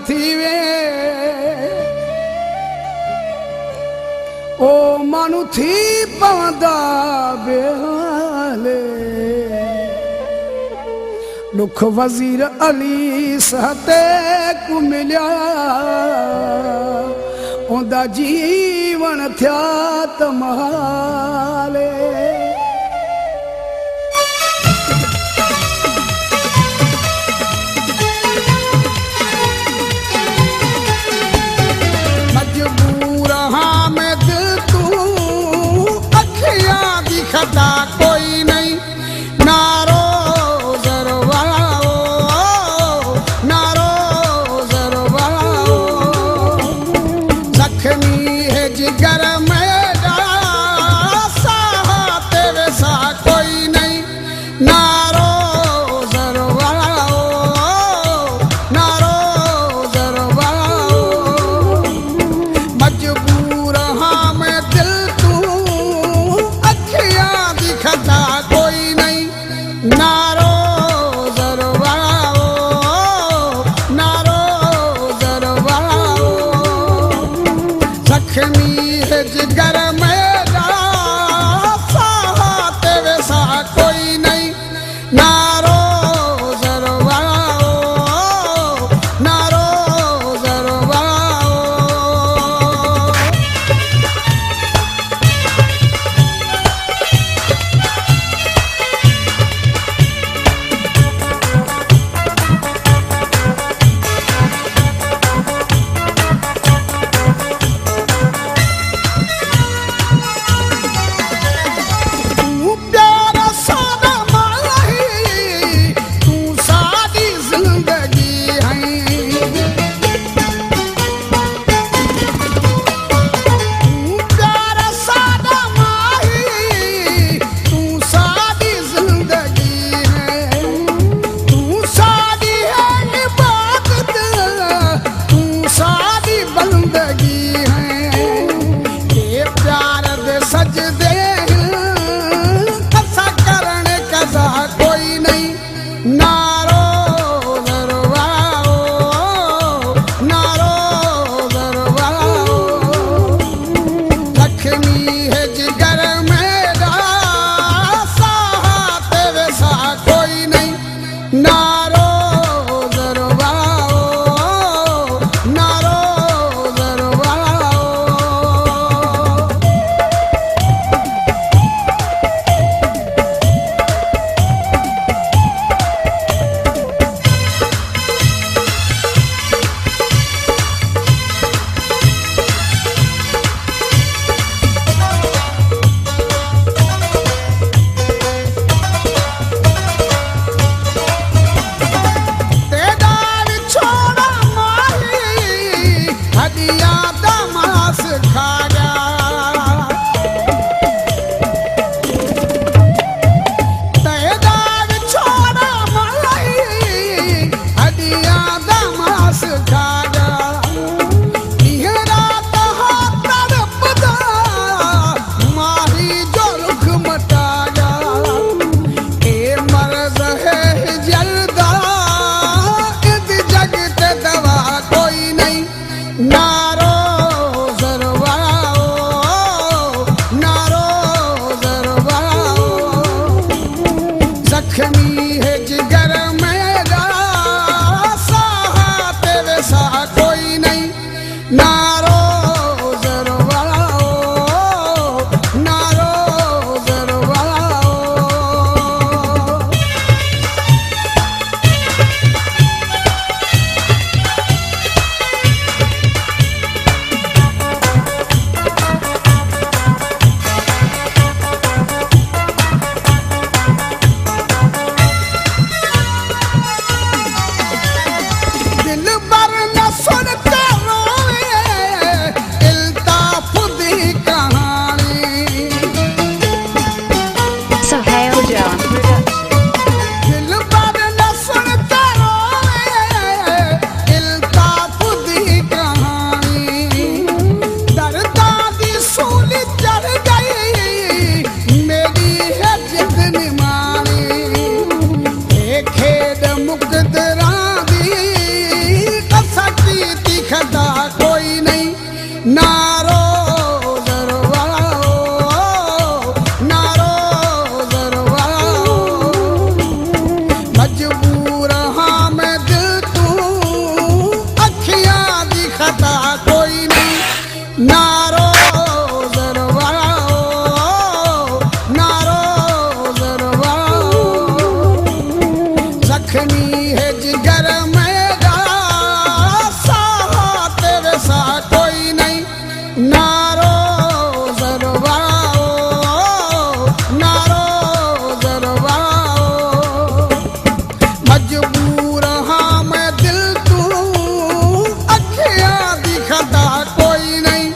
थी वे ओ मानू थी पवंदा बेहाले दुख वज़ीर अली सहते को मिलिया ओंदा जीवन थिया तमाले मजबूर हाँ मैं दिल तू अखियां दिखता कोई नहीं नारो जिगर मेरा साहते वैसा कोई नहीं नारो जरवाओ नारो जरवाओ मजबूर हाँ मैं दिल तू अखियां दिखता कोई नहीं नारो जरवाओ नारो जरवाओ जख्मी जिगर मेरा साहते वैसा कोई नहीं नारो जरवाओ नारो जरवाओ नारो जरवाओ नारो जरवाओ, नारो जरवाओ। मजबूर हाँ मैं दिल तू, अखियां दिखता कोई नहीं।